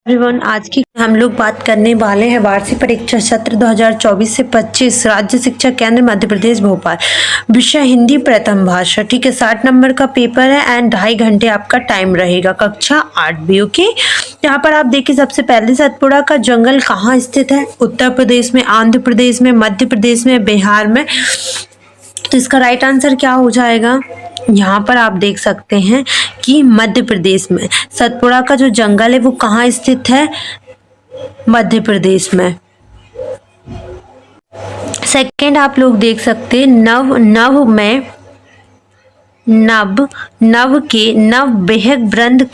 Everyone, आज की हम लोग बात करने वाले हैं वार्षिक परीक्षा सत्र 2024 से 25 राज्य शिक्षा केंद्र मध्य प्रदेश भोपाल। विषय हिंदी प्रथम भाषा। ठीक है, 60 नंबर का पेपर है एंड 2.5 घंटे आपका टाइम रहेगा। कक्षा 8B। ओके, यहाँ पर आप देखिए सबसे पहले सतपुड़ा का जंगल कहाँ स्थित है? उत्तर प्रदेश में, आंध्र प्रदेश में, मध्य प्रदेश में, बिहार में। तो इसका राइट आंसर क्या हो जाएगा? यहाँ पर आप देख सकते हैं कि मध्य प्रदेश में सतपुड़ा का जो जंगल है वो कहाँ स्थित है? मध्य प्रदेश में। सेकंड आप लोग देख सकते हैं नव के नव बेहक वृंद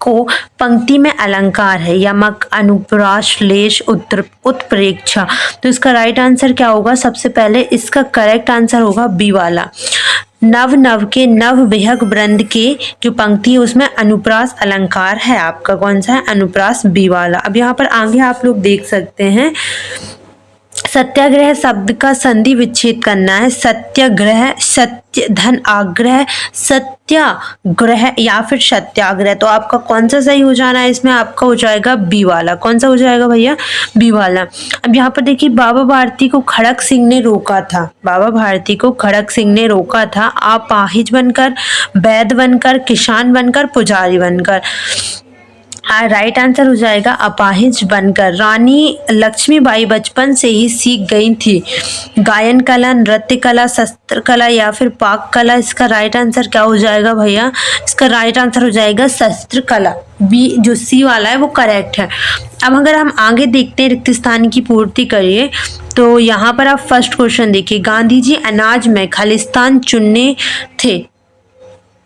को पंक्ति में अलंकार है। यमक, अनुप्रास, लेश, उत्प्रेक्षा। तो इसका राइट आंसर क्या होगा? सबसे पहले इसका करेक्ट आंसर होगा बी वाला। नव के नव बेहक वृंद के जो पंक्ति है उसमें अनुप्रास अलंकार है। आपका कौन सा है? अनुप्रास, बी वाला। अब यहाँ पर आगे आप लोग देख सकते हैं सत्याग्रह शब्द का संधि विच्छेद करना है। सत्याग्रह, सत्य धन आग्रह, सत्याग्रह या फिर सत्याग्रह। तो आपका कौन सा सही हो जाना है? इसमें आपका हो जाएगा बी वाला। कौन सा हो जाएगा भैया? बी वाला। अब यहाँ पर देखिए बाबा भारती को खड़क सिंह ने रोका था। बाबा भारती को खड़क सिंह ने रोका था अपाहिज बनकर, वैद्य बनकर, किसान बनकर, पुजारी बनकर। राइट आंसर हो जाएगा अपाहिज बनकर। रानी लक्ष्मीबाई बचपन से ही सीख गई थी गायन कला, नृत्य कला, शस्त्र कला या फिर पाक कला। इसका राइट आंसर क्या हो जाएगा भैया? इसका राइट आंसर हो जाएगा शस्त्र कला। बी जो सी वाला है वो करेक्ट है। अब अगर हम आगे देखते हैं रिक्त स्थान की पूर्ति करिए तो यहाँ पर आप फर्स्ट क्वेश्चन देखिए। गांधी जी अनाज में खालिस्तान चुनने थे।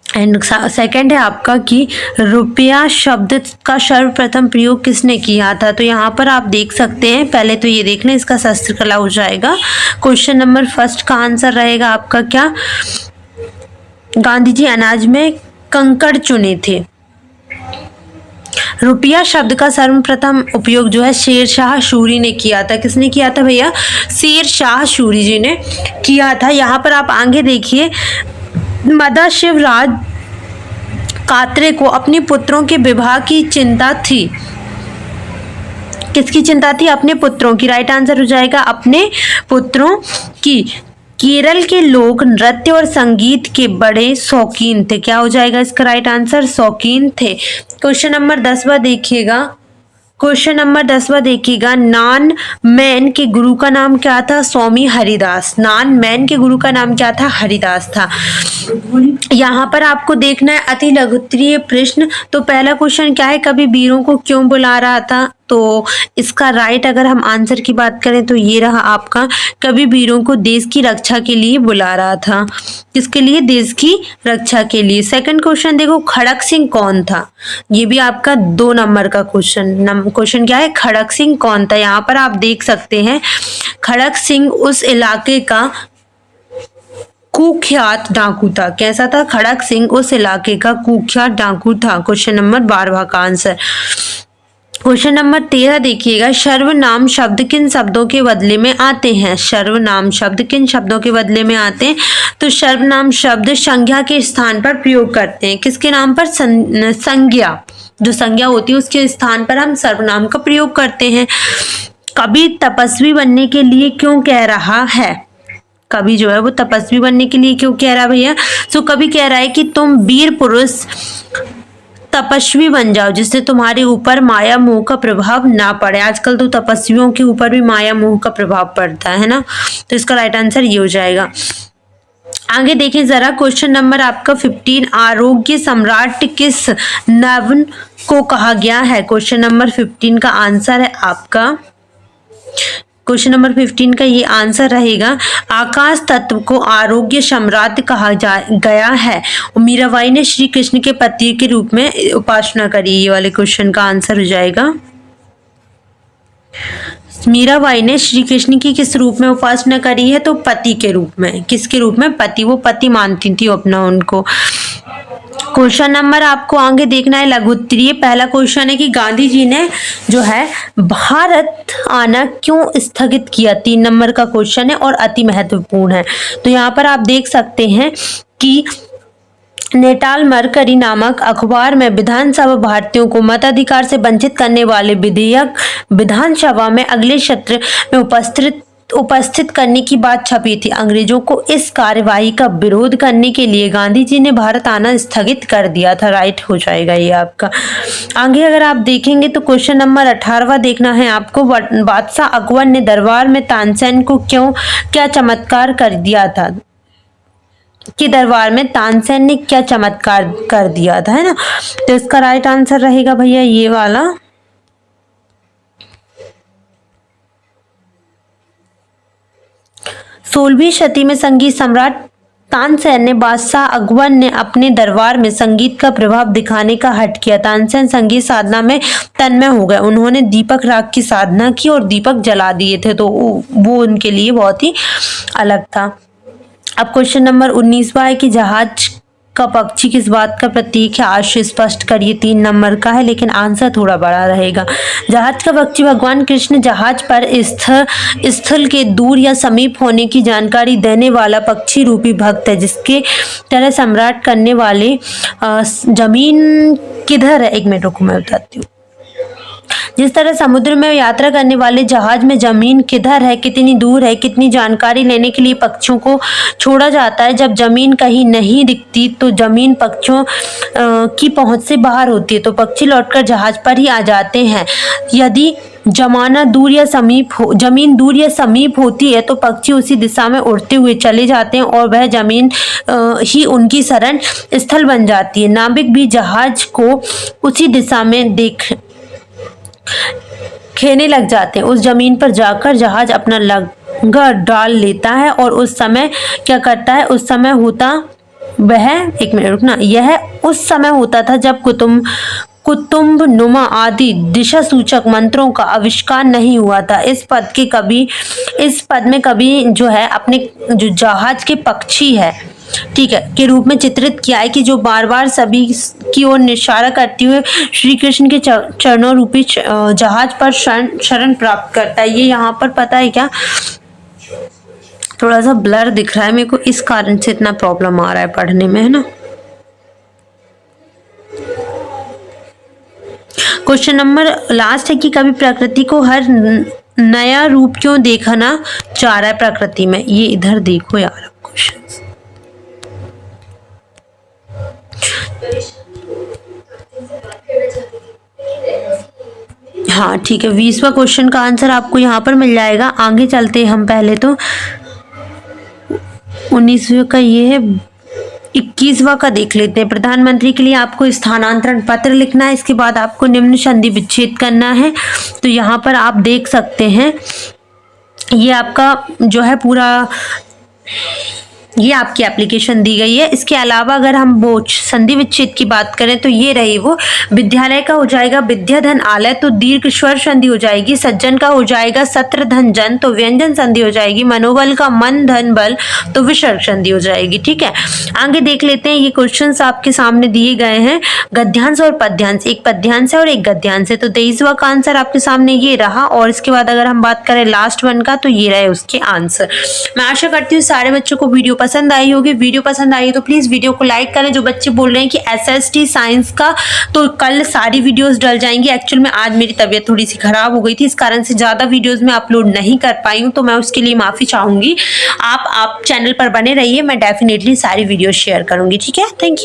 एंड सेकंड है आपका कि रुपया शब्द का सर्वप्रथम प्रयोग किसने किया था? तो यहाँ पर आप देख सकते हैं, पहले तो ये देख लें, इसका शस्त्र कला हो जाएगा। क्वेश्चन नंबर फर्स्ट का आंसर रहेगा आपका क्या? गांधी जी अनाज में कंकड़ चुने थे। रुपया शब्द का सर्वप्रथम उपयोग जो है शेरशाह सूरी ने किया था। किसने किया था भैया? शेरशाह सूरी जी ने किया था। यहाँ पर आप आगे देखिए मदा शिवराज कात्रे को अपने पुत्रों के विवाह की चिंता थी। किसकी चिंता थी? अपने पुत्रों की। राइट आंसर हो जाएगा अपने पुत्रों की। केरल के लोग नृत्य और संगीत के बड़े शौकीन थे। क्या हो जाएगा इसका राइट आंसर? शौकीन थे। क्वेश्चन नंबर 10वां देखिएगा। क्वेश्चन नंबर 10वां देखिएगा। नान मैन के गुरु का नाम क्या था? स्वामी हरिदास। नान मैन के गुरु का नाम क्या था? हरिदास था। यहाँ पर आपको देखना है अति लघुत्तरीय प्रश्न। तो पहला क्वेश्चन क्या है? कभी वीरों को क्यों बुला रहा था? तो इसका राइट अगर हम आंसर की बात करें तो ये रहा आपका, कभी वीरों को देश की रक्षा के लिए बुला रहा था। किसके लिए? देश की रक्षा के लिए। सेकंड क्वेश्चन देखो, खड़क सिंह कौन था? ये भी आपका 2 नंबर का क्वेश्चन। क्वेश्चन क्या है? खड़क सिंह कौन था? यहाँ पर आप देख सकते हैं खड़क सिंह उस इलाके का कुख्यात डाकू था। कैसा था? खड़क सिंह उस इलाके का कुख्यात डाकू था। क्वेश्चन नंबर 12वां का आंसर। क्वेश्चन नंबर 13 देखिएगा। सर्वनाम शब्द किन शब्दों के बदले में आते हैं? सर्वनाम शब्द किन शब्दों के बदले में आते हैं? तो सर्वनाम शब्द संज्ञा के स्थान पर प्रयोग करते हैं। किसके नाम पर? संज्ञा। जो संज्ञा होती है उसके स्थान पर हम सर्वनाम का प्रयोग करते हैं। कवि तपस्वी बनने के लिए क्यों कह रहा है? कवि जो है वो तपस्वी बनने के लिए क्यों कह रहा है भैया? तो कवि कह रहा है कि तुम वीर पुरुष तपस्वी बन जाओ जिससे तुम्हारे ऊपर माया मोह का प्रभाव ना पड़े। आजकल तो तपस्वियों के ऊपर भी माया मोह का प्रभाव पड़ता है ना। तो इसका राइट आंसर ये हो जाएगा। आगे देखें जरा क्वेश्चन नंबर आपका 15। आरोग्य सम्राट किस नवन को कहा गया है? क्वेश्चन नंबर 15 का आंसर है आपका, क्वेश्चन नंबर 15 का ये आंसर रहेगा आकाश तत्व को आरोग्य सम्राट कहा गया है। मीराबाई ने श्री कृष्ण के पति के रूप में उपासना करी। ये वाले क्वेश्चन का आंसर हो जाएगा मीराबाई ने श्री कृष्ण की किस रूप में उपासना करी है? तो पति के रूप में। किसके रूप में? पति। वो पति मानती थी अपना उनको। क्वेश्चन नंबर आपको आगे देखना है लघुत्तरीय। पहला क्वेश्चन है कि गांधी जी ने जो है भारत आना क्यों स्थगित किया? 3 नंबर का क्वेश्चन है और अति महत्वपूर्ण है। तो यहाँ पर आप देख सकते हैं कि नेटाल मरकरी नामक अखबार में विधानसभा भारतीयों को मताधिकार से वंचित करने वाले विधेयक विधानसभा में अगले सत्र में उपस्थित करने की बात छपी थी। अंग्रेजों को इस कार्यवाही का विरोध करने के लिए गांधी जी ने भारत आना स्थगित कर दिया था। राइट हो जाएगा ये आपका। आगे अगर आप देखेंगे तो क्वेश्चन नंबर 18वां देखना है आपको। बादशाह अकबर ने दरबार में तानसेन को क्या चमत्कार कर दिया था कि दरबार में तानसेन ने क्या चमत्कार कर दिया था, है ना। तो इसका राइट आंसर रहेगा भैया ये वाला। सोलहवीं शती में संगीत सम्राट तानसेन ने बादशाह अकबर ने अपने दरबार में संगीत का प्रभाव दिखाने का हट किया। तानसेन संगीत साधना में तन्मय हो गए। उन्होंने दीपक राग की साधना की और दीपक जला दिए थे, तो वो उनके लिए बहुत ही अलग था। अब क्वेश्चन नंबर 19वां है कि जहाज का पक्षी किस बात का प्रतीक है। आज स्पष्ट करिए। 3 नंबर का है लेकिन आंसर थोड़ा बड़ा रहेगा। जहाज का पक्षी भगवान कृष्ण जहाज पर स्थल के दूर या समीप होने की जानकारी देने वाला पक्षी रूपी भक्त है, जिसके तरह सम्राट करने वाले जमीन किधर है। एक मिनट रुको मैं बताती हूँ। जिस तरह समुद्र में यात्रा करने वाले जहाज में जमीन किधर है, कितनी दूर है, कितनी जानकारी लेने के लिए पक्षियों को छोड़ा जाता है। जब जमीन कहीं नहीं दिखती तो जमीन पक्षियों की पहुंच से बाहर होती है, तो पक्षी लौटकर जहाज पर ही आ जाते हैं। यदि जमीन दूर या समीप होती है तो पक्षी उसी दिशा में उड़ते हुए चले जाते हैं और वह जमीन ही उनकी शरण स्थल बन जाती है। नाविक भी जहाज को उसी दिशा में खेने लग जाते हैं। उस जमीन पर जाकर जहाज अपना लंगर डाल लेता है और उस समय क्या करता है। उस समय होता वह एक मिनट रुकना यह उस समय होता था जब कुतुब नुमा आदि दिशा सूचक मंत्रों का आविष्कार नहीं हुआ था। इस पद में कभी जो है अपने जो जहाज के पक्षी है, ठीक है, के रूप में चित्रित किया है कि जो बार बार सभी की ओर इशारा करते हुए श्री कृष्ण के चरणों रूपी जहाज पर शरण प्राप्त करता है। ये यहाँ पर पता है क्या, थोड़ा सा ब्लर दिख रहा है मेरे को, इस कारण से इतना प्रॉब्लम आ रहा है पढ़ने में, है ना। क्वेश्चन नंबर लास्ट है कि कभी प्रकृति को हर नया रूप क्यों देखना चाह रहा है प्रकृति में। ये इधर देखो यार क्वेश्चन। हाँ ठीक है, 20वां क्वेश्चन का आंसर आपको यहाँ पर मिल जाएगा। आगे चलते हैं हम। पहले तो 19वें का ये है, 21वां का देख लेते हैं। प्रधानमंत्री के लिए आपको स्थानांतरण पत्र लिखना है, इसके बाद आपको निम्न संधि विच्छेद करना है। तो यहाँ पर आप देख सकते हैं ये आपका जो है पूरा ये आपकी एप्लीकेशन दी गई है। इसके अलावा अगर हम वो संधि विच्छेद की बात करें तो ये रही वो। विद्यालय का हो जाएगा विद्याधन आलय, तो दीर्घ स्वर संधि हो जाएगी। सज्जन का हो जाएगा सत्र धन जन, तो व्यंजन संधि हो जाएगी। मनोबल का मन धन बल, तो विसर्ग संधि हो जाएगी। ठीक है, आगे देख लेते हैं। ये क्वेश्चंस आपके सामने दिए गए हैं, गद्यांश और पद्यांश, एक पद्यांश है और एक गद्यांश है। तो 23वां का आंसर आपके सामने ये रहा। और इसके बाद अगर हम बात करें लास्ट वन का, तो ये रहे उसके आंसर। मैं आशा करती हूँ सारे बच्चों को वीडियो पसंद आई होगी। वीडियो पसंद आई तो प्लीज वीडियो को लाइक करें। जो बच्चे बोल रहे हैं कि एसएसटी साइंस का तो कल सारी वीडियोस डल जाएंगी, एक्चुअल में आज मेरी तबीयत थोड़ी सी खराब हो गई थी, इस कारण से ज्यादा वीडियोस में अपलोड नहीं कर पाई हूँ, तो मैं उसके लिए माफी चाहूंगी। आप चैनल पर बने रहिए, मैं डेफिनेटली सारी वीडियो शेयर करूंगी। ठीक है, थैंक यू।